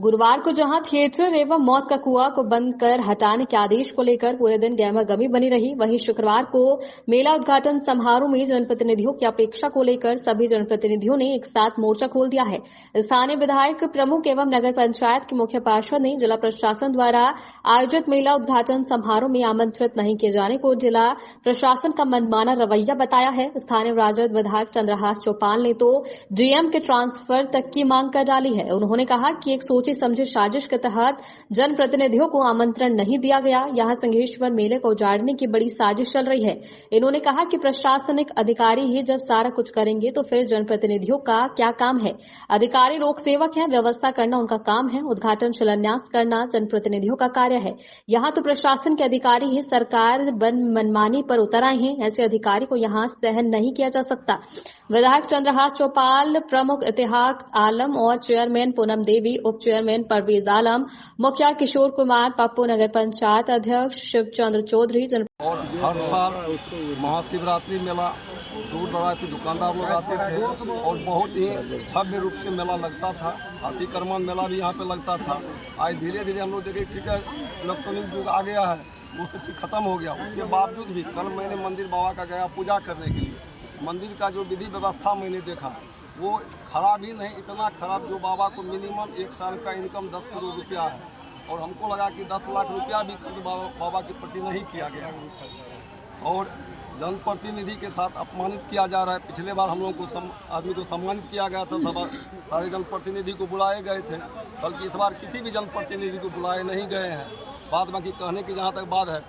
गुरुवार को जहां थिएटर एवं मौत का कुआं को बंद कर हटाने के आदेश को लेकर पूरे दिन गहमागहमी बनी रही, वहीं शुक्रवार को मेला उद्घाटन समारोह में जनप्रतिनिधियों की अपेक्षा को लेकर सभी जनप्रतिनिधियों ने एक साथ मोर्चा खोल दिया है। स्थानीय विधायक प्रमुख एवं नगर पंचायत के मुख्य पार्षद ने जिला प्रशासन द्वारा आयोजित मेला उद्घाटन समारोह में आमंत्रित नहीं किए जाने को जिला प्रशासन का मनमाना रवैया बताया है। स्थानीय राजद विधायक चंद्रहास चौपाल ने तो डीएम के ट्रांसफर तक की मांग कर डाली है। उन्होंने कहा कि एक सोची समझी साजिश के तहत जनप्रतिनिधियों को आमंत्रण नहीं दिया गया। यहां सिंहेश्वर मेले को उजाड़ने की बड़ी साजिश चल रही है। इन्होंने कहा कि प्रशासनिक अधिकारी ही जब सारा कुछ करेंगे तो फिर जनप्रतिनिधियों का क्या काम है। अधिकारी लोक सेवक हैं, व्यवस्था करना उनका काम है, उद्घाटन शिलान्यास करना जनप्रतिनिधियों का कार्य है। यहां तो प्रशासन के अधिकारी ही सरकार मनमानी पर उतर आए हैं। ऐसे अधिकारी को यहां सहन नहीं किया जा सकता। विधायक चंद्रहास चौपाल, प्रमुख इतिहास आलम और चेयरमैन पूनम देवी, उप चेयरमैन परवेज आलम, मुखिया किशोर कुमार पप्पू, नगर पंचायत अध्यक्ष शिवचंद्र चौधरी और हर साल महाशिवरात्रि मेला दूर दराज से दुकानदार लोग आते थे और बहुत ही भव्य रूप से मेला लगता था। हाथी कर्मन मेला भी यहाँ पे लगता था। आज धीरे धीरे हम लोग देखे ठीक है इलेक्ट्रॉनिक युग आ गया है, वो सब चीज़ खत्म हो गया। उसके बावजूद भी कल मैंने मंदिर बाबा का गया पूजा करने के लिए। मंदिर का जो विधि व्यवस्था मैंने देखा वो खराब ही नहीं, इतना खराब जो बाबा को मिनिमम एक साल का इनकम 10 करोड़ रुपया है और हमको लगा कि 10 लाख रुपया भी खर्च बाबा के प्रति नहीं किया गया और जनप्रतिनिधि के साथ अपमानित किया जा रहा है। पिछले बार हम लोगों को आदमी को सम्मानित किया गया था, सारे जनप्रतिनिधि को बुलाए गए थे, बल्कि इस बार किसी भी जनप्रतिनिधि को बुलाए नहीं गए हैं। बाद बाकी कहने की जहाँ तक बात है,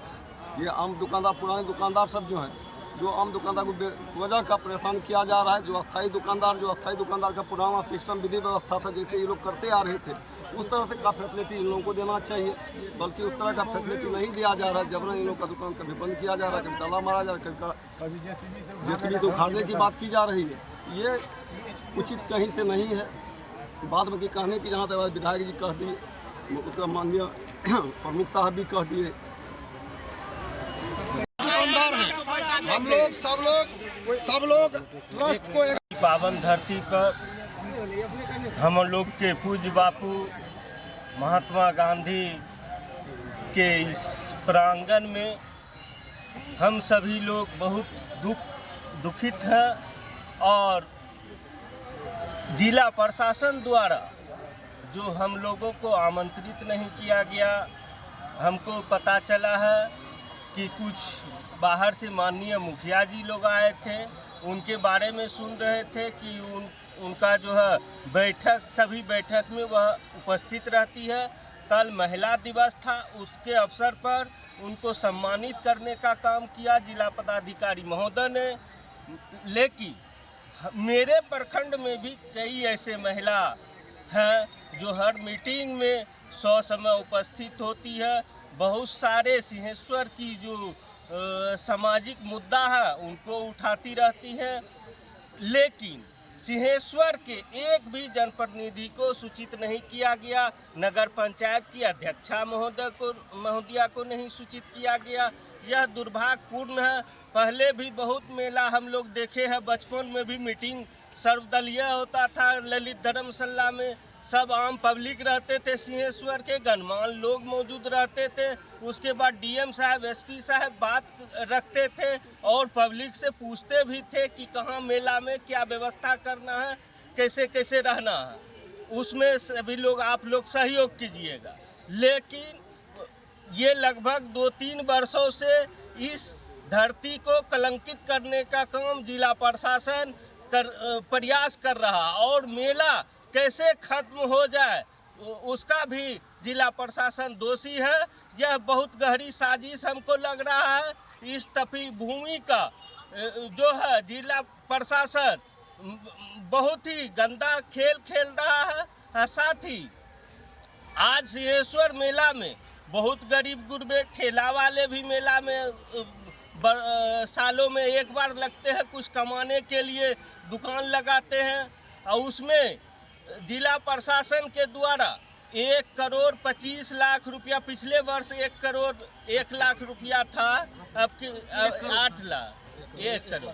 ये आम दुकानदार पुराने दुकानदार सब जो हैं, जो आम दुकानदार को बेवजह का परेशान किया जा रहा है। जो अस्थायी दुकानदार का पुराना सिस्टम विधि व्यवस्था था जैसे ये लोग करते आ रहे थे, उस तरह से का फैसिलिटी इन लोगों को देना चाहिए, बल्कि उस तरह का फैसिलिटी नहीं दिया जा रहा है। जबरन इन लोग का दुकान कभी बंद किया जा रहा है, कभी ताला मारा जा रहा है, कभी जेसीबी से उखाड़ने की बात की जा रही है। ये उचित कहीं से नहीं है। बाद में कहने की जहाँ तक विधायक जी कह दिए, उसका माननीय प्रमुख साहब भी कह दिए। हम लोग सब लोग ट्रस्ट को पावन धरती पर हम लोग के पूज्य बापू महात्मा गांधी के इस प्रांगण में हम सभी लोग बहुत दुखित हैं और जिला प्रशासन द्वारा जो हम लोगों को आमंत्रित नहीं किया गया। हमको पता चला है कि कुछ बाहर से माननीय मुखिया जी लोग आए थे, उनके बारे में सुन रहे थे कि उनका जो है बैठक, सभी बैठक में वह उपस्थित रहती है। कल महिला दिवस था, उसके अवसर पर उनको सम्मानित करने का काम किया जिला पदाधिकारी महोदय ने। लेकिन मेरे प्रखंड में भी कई ऐसे महिला हैं जो हर मीटिंग में ससमय उपस्थित होती है। बहुत सारे सिंहेश्वर की जो सामाजिक मुद्दा है उनको उठाती रहती हैं, लेकिन सिंहेश्वर के एक भी जनप्रतिनिधि को सूचित नहीं किया गया। नगर पंचायत की अध्यक्षा महोदया को नहीं सूचित किया गया। यह दुर्भाग्यपूर्ण है। पहले भी बहुत मेला हम लोग देखे हैं, बचपन में भी मीटिंग सर्वदलीय होता था ललित धर्मशाला में, सब आम पब्लिक रहते थे, सिंहेश्वर के गणमान्य लोग मौजूद रहते थे। उसके बाद डीएम साहब, एसपी साहब बात रखते थे और पब्लिक से पूछते भी थे कि कहाँ मेला में क्या व्यवस्था करना है, कैसे कैसे रहना है। उसमें सभी लोग आप लोग सहयोग कीजिएगा। लेकिन ये लगभग 2-3 वर्षों से इस धरती को कलंकित करने का काम जिला प्रशासन प्रयास कर रहा और मेला कैसे खत्म हो जाए उसका भी जिला प्रशासन दोषी है। यह बहुत गहरी साजिश हमको लग रहा है। इस तपी भूमि का जो है जिला प्रशासन बहुत ही गंदा खेल रहा है। साथ ही आज सिंहेश्वर मेला में बहुत गरीब गुरबे ठेला वाले भी मेला में सालों में एक बार लगते हैं, कुछ कमाने के लिए दुकान लगाते हैं और उसमें जिला प्रशासन के द्वारा 1,25,00,000 रुपया, पिछले वर्ष 1,01,00,000 रुपया था, अब की 8 लाख, 1 करोड़,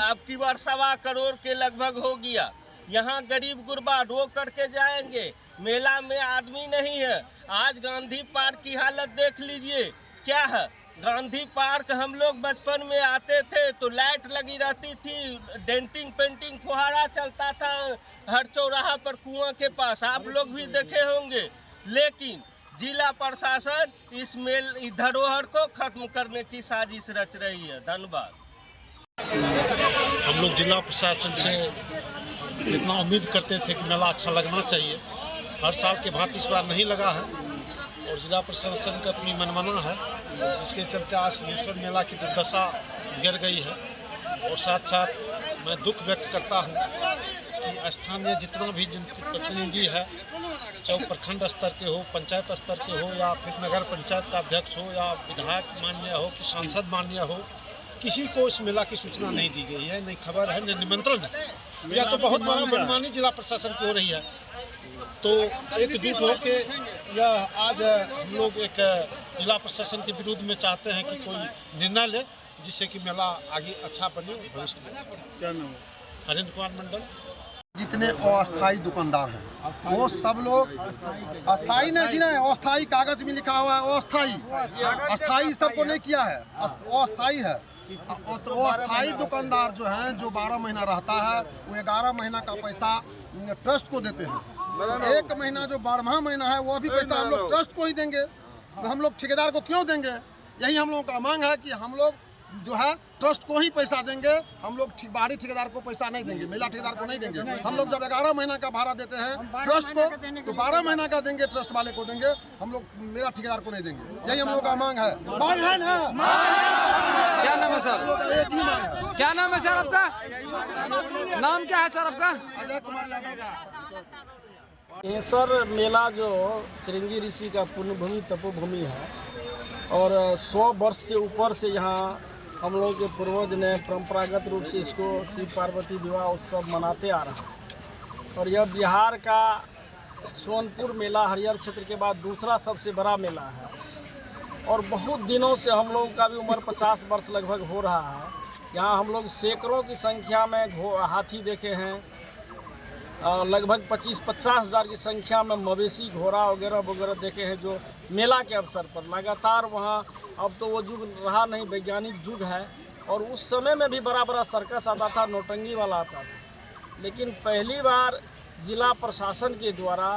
अब की बार 1.25 करोड़ के लगभग हो गया। यहाँ गरीब गुरबा रो करके जाएंगे मेला में आदमी नहीं है। आज गांधी पार्क की हालत देख लीजिए क्या है। गांधी पार्क हम लोग बचपन में आते थे तो लाइट लगी रहती थी, डेंटिंग पेंटिंग फुहारा चलता था हर चौराहा पर कुआं के पास, आप लोग भी देखे होंगे। लेकिन जिला प्रशासन इस धरोहर को खत्म करने की साजिश रच रही है। धन्यवाद। हम लोग जिला प्रशासन से जितना उम्मीद करते थे कि मेला अच्छा लगना चाहिए, हर साल के भांति इस बार नहीं लगा है और जिला प्रशासन का अपनी मनमाना है, जिसके चलते आज सिंहेश्वर मेला की दुर्दशा गिर गई है। और साथ साथ मैं दुख व्यक्त करता हूँ कि स्थानीय जितना भी प्रतिनिधि है, चाहे प्रखंड स्तर के हो, पंचायत स्तर के हो, या फिर नगर पंचायत का अध्यक्ष हो, या विधायक माननीय हो कि सांसद माननीय हो, किसी को इस मेला की सूचना नहीं दी गई है, नहीं खबर है, नहीं निमंत्रण है। या तो बहुत बड़ा मनमानी जिला प्रशासन की हो रही है। तो एकजुट होकर यह आज हम लोग एक जिला प्रशासन के विरुद्ध में चाहते हैं कि कोई निर्णय ले जिससे कि मेला आगे अच्छा बने भविष्य में। क्या नाम है? हरेंद्र कुमार मंडल। जितने अस्थायी दुकानदार हैं वो सब लोग अस्थायी नहीं, जिन्हें अस्थायी कागज में लिखा हुआ है अस्थायी सबको नहीं किया है, अस्थायी है। तो अस्थायी दुकानदार जो हैं, जो 12 महीना रहता है, वो 11 महीना का पैसा ट्रस्ट को देते हैं। 1 महीना जो 12वां महीना है वो भी पैसा हम लोग ट्रस्ट को ही देंगे। तो हम लोग ठेकेदार को क्यों देंगे? यही हम लोगों का मांग है कि हम लोग जो है ट्रस्ट को ही पैसा देंगे। हम लोग बाहरी ठेकेदार को पैसा नहीं देंगे, मेला ठेकेदार को नहीं देंगे। हम लोग जब 11 महीना का भाड़ा देते हैं ट्रस्ट को, तो 12 महीना का देंगे, ट्रस्ट वाले को देंगे। हम लोग मेला ठेकेदार को नहीं देंगे। यही हम लोग का मांग है। मांग है ना? क्या नाम है सर? एक ही मांग है। क्या नाम है सर आपका? नाम क्या है सर आपका? अजय कुमार यादव। सिंहेश्वर मेला जो श्रृंगी ऋषि का पुण्यभूमि तपोभूमि है और 100 वर्ष से ऊपर से यहाँ हम लोग के पूर्वज ने परंपरागत रूप से इसको शिव पार्वती विवाह उत्सव मनाते आ रहा है। और यह बिहार का सोनपुर मेला हरिहर क्षेत्र के बाद दूसरा सबसे बड़ा मेला है और बहुत दिनों से हम लोगों का भी उम्र 50 वर्ष लगभग हो रहा है। यहाँ हम लोग सैकड़ों की संख्या में हाथी देखे हैं, लगभग 25-50 हज़ार की संख्या में मवेशी घोड़ा वगैरह देखे हैं जो मेला के अवसर पर लगातार वहाँ। अब तो वो युग रहा नहीं, वैज्ञानिक युग है। और उस समय में भी बड़ा सर्कस आता था, नौटंगी वाला आता था। लेकिन पहली बार जिला प्रशासन के द्वारा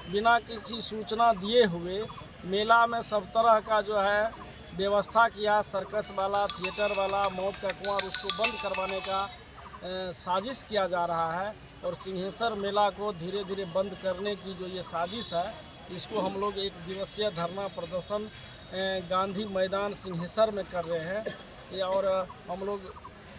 बिना किसी सूचना दिए हुए मेला में सब तरह का जो है व्यवस्था किया। सर्कस वाला, थिएटर वाला, मौत का कुआं, उसको बंद करवाने का साजिश किया जा रहा है। और सिंहेश्वर मेला को धीरे धीरे बंद करने की जो ये साजिश है, इसको हम लोग 1 दिवसीय धरना प्रदर्शन गांधी मैदान सिंहेश्वर में कर रहे हैं। और हम लोग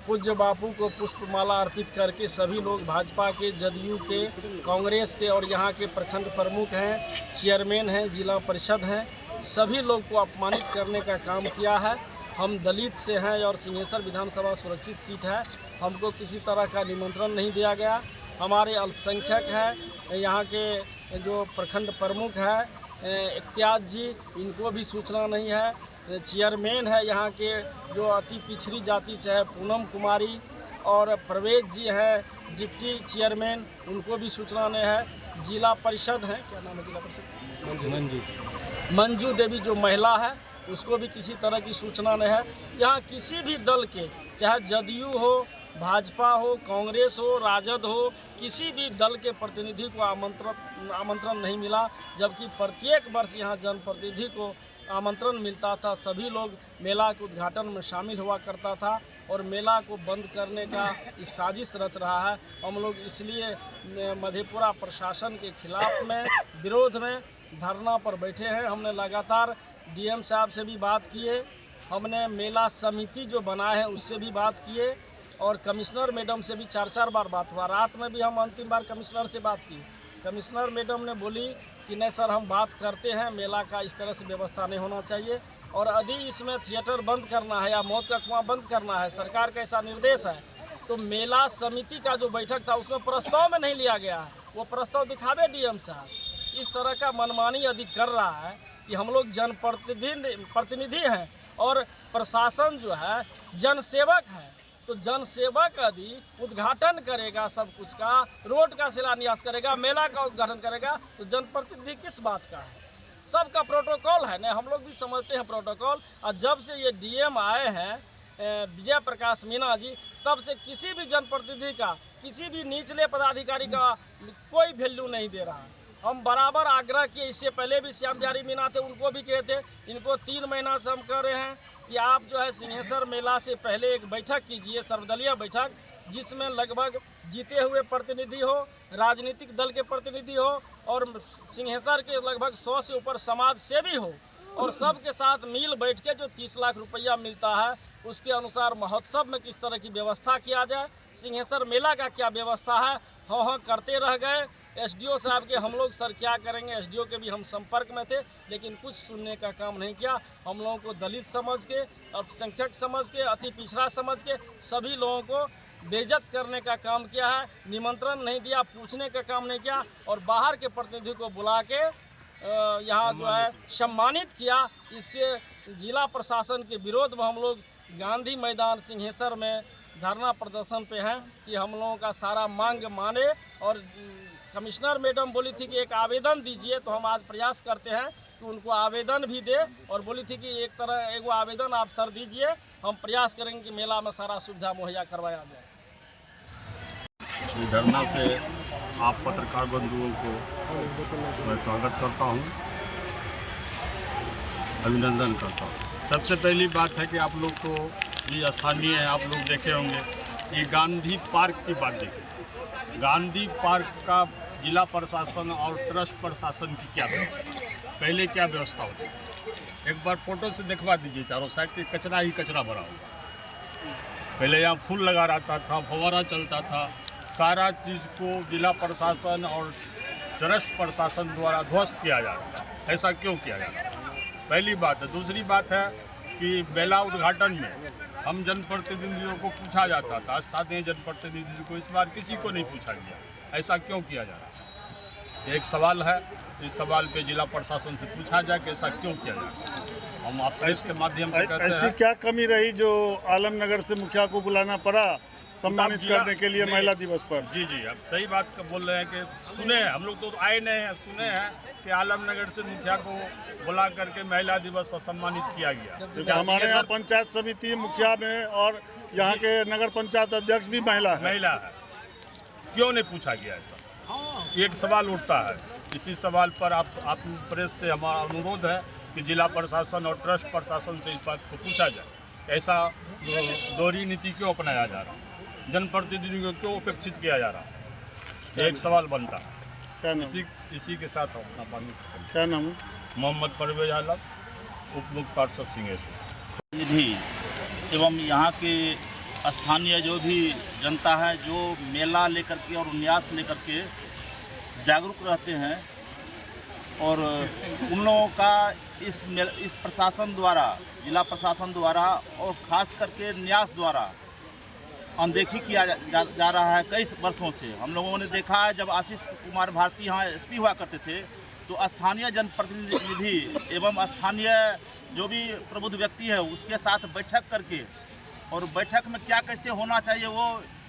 पूज्य बापू को पुष्पमाला अर्पित करके सभी लोग भाजपा के, जदयू के, कांग्रेस के और यहाँ के प्रखंड प्रमुख हैं, चेयरमैन हैं, जिला परिषद हैं, सभी लोग को अपमानित करने का काम किया है। हम दलित से हैं और सिंहेश्वर विधानसभा सुरक्षित सीट है, हमको किसी तरह का निमंत्रण नहीं दिया गया। हमारे अल्पसंख्यक हैं, यहाँ के जो प्रखंड प्रमुख हैं इख्तियार जी, इनको भी सूचना नहीं है। चेयरमैन है यहाँ के जो अति पिछड़ी जाति से है, पूनम कुमारी, और प्रवेश जी हैं डिप्टी चेयरमैन, उनको भी सूचना नहीं है। जिला परिषद है, क्या नाम है जिला परिषद? मंजू देवी जो महिला है, उसको भी किसी तरह की सूचना नहीं है। यहाँ किसी भी दल के, चाहे जदयू हो, भाजपा हो, कांग्रेस हो, राजद हो, किसी भी दल के प्रतिनिधि को आमंत्रण नहीं मिला। जबकि प्रत्येक वर्ष यहाँ जनप्रतिनिधि को आमंत्रण मिलता था, सभी लोग मेला के उद्घाटन में शामिल हुआ करता था। और मेला को बंद करने का इस साजिश रच रहा है। हम लोग इसलिए मधेपुरा प्रशासन के खिलाफ में, विरोध में धरना पर बैठे हैं। हमने लगातार डीएम साहब से भी बात किए, हमने मेला समिति जो बनाए हैं उससे भी बात किए और कमिश्नर मैडम से भी 4-4 बार बात हुआ। रात में भी हम अंतिम बार कमिश्नर से बात की। कमिश्नर मैडम ने बोली कि नहीं सर, हम बात करते हैं, मेला का इस तरह से व्यवस्था नहीं होना चाहिए और यदि इसमें थिएटर बंद करना है या मौत का कुआं बंद करना है, सरकार का ऐसा निर्देश है, तो मेला समिति का जो बैठक था उसमें प्रस्ताव में नहीं लिया गया है। वो प्रस्ताव दिखावे डीएम साहब। इस तरह का मनमानी यदि कर रहा है कि हम लोग जनप्रतिनिधि हैं और प्रशासन जो है जनसेवक है, तो जनसेवक यदि उद्घाटन करेगा सब कुछ का, रोड का शिलान्यास करेगा, मेला का उद्घाटन करेगा, तो जनप्रतिनिधि किस बात का है? सबका प्रोटोकॉल है ना, हम लोग भी समझते हैं प्रोटोकॉल। और जब से ये डीएम आए हैं विजय प्रकाश मीणा जी, तब से किसी भी जनप्रतिनिधि का, किसी भी निचले पदाधिकारी का कोई वैल्यू नहीं दे रहा है। हम बराबर आग्रह किए, इससे पहले भी श्याम बिहारी मीणा थे, उनको भी कहे थे। इनको 3 महीना से हम कह रहे हैं कि आप जो है सिंहेश्वर मेला से पहले एक बैठक कीजिए, सर्वदलीय बैठक, जिसमें लगभग जीते हुए प्रतिनिधि हो, राजनीतिक दल के प्रतिनिधि हो और सिंहेश्वर के लगभग 100 से ऊपर समाज सेवी हो, और सबके साथ मिल बैठ के जो 30 लाख रुपया मिलता है उसके अनुसार महोत्सव में किस तरह की व्यवस्था किया जाए, सिंहेश्वर मेला का क्या व्यवस्था है। हाँ करते रह गए। एसडीओ साहब के हम लोग सर क्या करेंगे, एसडीओ के भी हम संपर्क में थे, लेकिन कुछ सुनने का काम नहीं किया। हम लोगों को दलित समझ के, अल्पसंख्यक समझ के, अति पिछड़ा समझ के सभी लोगों को बेइज्जत करने का काम किया है। निमंत्रण नहीं दिया, पूछने का काम नहीं किया, और बाहर के प्रतिनिधि को बुला के यहाँ जो है सम्मानित किया। इसके जिला प्रशासन के विरोध में हम लोग गांधी मैदान सिंहेश्वर में धरना प्रदर्शन पे हैं कि हम लोगों का सारा मांग माने। और कमिश्नर मैडम बोली थी कि एक आवेदन दीजिए, तो हम आज प्रयास करते हैं कि उनको आवेदन भी दे, और बोली थी कि एक आवेदन आप सर दीजिए, हम प्रयास करेंगे कि मेला में सारा सुविधा मुहैया करवाया जाए। इस धरना से आप पत्रकार बंधुओं को मैं स्वागत करता हूं, अभिनंदन करता हूं। सबसे पहली बात है कि आप लोग तो ये स्थानीय है, आप लोग देखे होंगे, ये गांधी पार्क की बात देखिए। गांधी पार्क का जिला प्रशासन और ट्रस्ट प्रशासन की क्या व्यवस्था, पहले क्या व्यवस्था होती है, एक बार फोटो से दिखवा दीजिए। चारों साइड के कचरा ही कचरा भरा हुआ। पहले यहाँ फूल लगा रहता था, फव्वारा चलता था, सारा चीज़ को जिला प्रशासन और ट्रस्ट प्रशासन द्वारा ध्वस्त किया जा रहा है। ऐसा क्यों किया जा रहा है, पहली बात है। दूसरी बात है कि मेला उद्घाटन में हम जनप्रतिनिधियों को पूछा जाता था, स्थानीय जनप्रतिनिधि को इस बार किसी को नहीं पूछा गया। ऐसा क्यों किया जा रहा है, एक सवाल है। इस सवाल पे जिला प्रशासन से पूछा जाए कि ऐसा क्यों किया जाए। हम आप प्रेस के माध्यम से कहते हैं, ऐसी क्या कमी रही जो आलमनगर से मुखिया को बुलाना पड़ा सम्मानित करने के लिए महिला दिवस पर? जी जी, आप सही बात बोल रहे हैं कि सुने हैं, हम लोग तो आए नहीं हैं, सुने हैं कि आलमनगर से मुखिया को बुला करके महिला दिवस पर सम्मानित किया गया। क्योंकि हमारे यहाँ पंचायत समिति मुखिया में और यहाँ के नगर पंचायत अध्यक्ष भी महिला है। क्यों नहीं पूछा गया ऐसा, एक सवाल उठता है। इसी सवाल पर आप प्रेस से हमारा अनुरोध है कि जिला प्रशासन और ट्रस्ट प्रशासन से इस बात को पूछा जाए, ऐसा दोहरी नीति क्यों अपनाया जा रहा है, जनप्रतिनिधियों को क्यों उपेक्षित किया जा रहा है, एक सवाल बनता है। क्या नाम? इसी के साथ अपना पानी। क्या नाम? मोहम्मद परवेज आलम, उप मुख्य पार्षद सिंहेश्वर। निधि एवं यहाँ के स्थानीय जो भी जनता है, जो मेला लेकर के और उन्यास लेकर के जागरूक रहते हैं, और उन लोगों का इस प्रशासन द्वारा, जिला प्रशासन द्वारा और ख़ास करके न्यास द्वारा अनदेखी किया जा रहा है कई वर्षों से। हम लोगों ने देखा है, जब आशीष कुमार भारती यहाँ एसपी हुआ करते थे, तो स्थानीय जनप्रतिनिधि एवं स्थानीय जो भी प्रबुद्ध व्यक्ति है उसके साथ बैठक करके, और बैठक में क्या कैसे होना चाहिए वो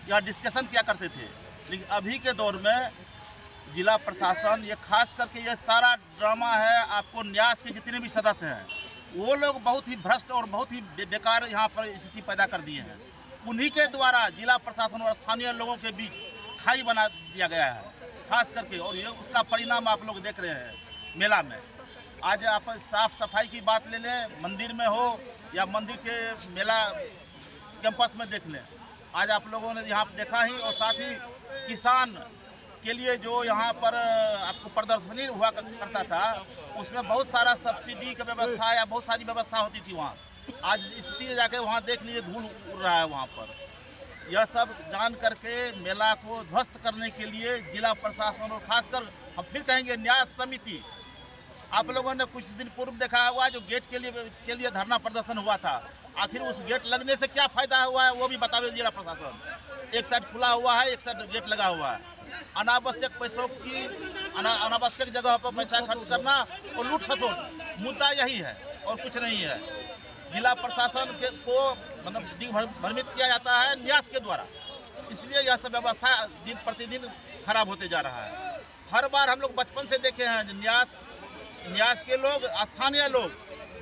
यहाँ डिस्कशन किया करते थे। लेकिन अभी के दौर में जिला प्रशासन, ये खास करके ये सारा ड्रामा है, आपको न्यास के जितने भी सदस्य हैं वो लोग बहुत ही भ्रष्ट और बहुत ही बेकार यहाँ पर स्थिति पैदा कर दिए हैं। उन्हीं के द्वारा जिला प्रशासन और स्थानीय लोगों के बीच खाई बना दिया गया है खास करके, और ये उसका परिणाम आप लोग देख रहे हैं मेला में। आज आप साफ सफाई की बात ले लें, मंदिर में हो या मंदिर के मेला कैंपस में देख लें, आज आप लोगों ने यहाँ देखा ही। और साथ ही किसान के लिए जो यहाँ पर आपको प्रदर्शनी हुआ करता था, उसमें बहुत सारा सब्सिडी का व्यवस्था या बहुत सारी व्यवस्था होती थी वहाँ। आज स्थिति जाके वहाँ देख लिए धूल उड़ रहा है वहाँ पर। यह सब जान करके मेला को ध्वस्त करने के लिए जिला प्रशासन और खासकर हम फिर कहेंगे न्यास समिति, आप लोगों ने कुछ दिन पूर्व देखा हुआ जो गेट के लिए धरना प्रदर्शन हुआ था, आखिर उस गेट लगने से क्या फायदा हुआ है वो भी बतावे जिला प्रशासन। एक साइड खुला हुआ है, एक साइड गेट लगा हुआ है। अनावश्यक पैसों की अनावश्यक जगह पर पैसा खर्च करना और लूट खसोट, मुद्दा यही है और कुछ नहीं है। जिला प्रशासन को मतलब भ्रमित किया जाता है न्यास के द्वारा। इसलिए यह सब व्यवस्था दिन प्रतिदिन खराब होते जा रहा है। हर बार हम लोग बचपन से देखे हैं न्यास के लोग, स्थानीय लोग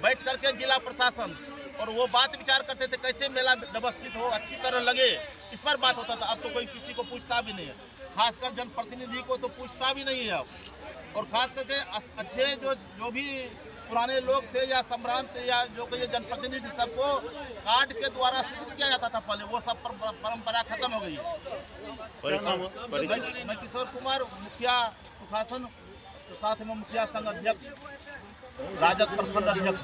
बैठ करके जिला प्रशासन और वो बात विचार करते थे कैसे मेला व्यवस्थित हो, अच्छी तरह लगे, इस पर बात होता था। अब तो कोई किसी को पूछता भी नहीं है, खासकर जनप्रतिनिधि को तो पूछता भी नहीं है अब। और खास करके अच्छे जो भी पुराने लोग थे या सम्रांत या जो कोई जनप्रतिनिधि सबको कार्ड के द्वारा सूचित किया जाता था पहले, वो सब परंपरा खत्म हो गई है। मैं किशोर कुमार, मुखिया सुखासन, साथ में मुखिया संघ अध्यक्ष, राजद प्रखंड अध्यक्ष।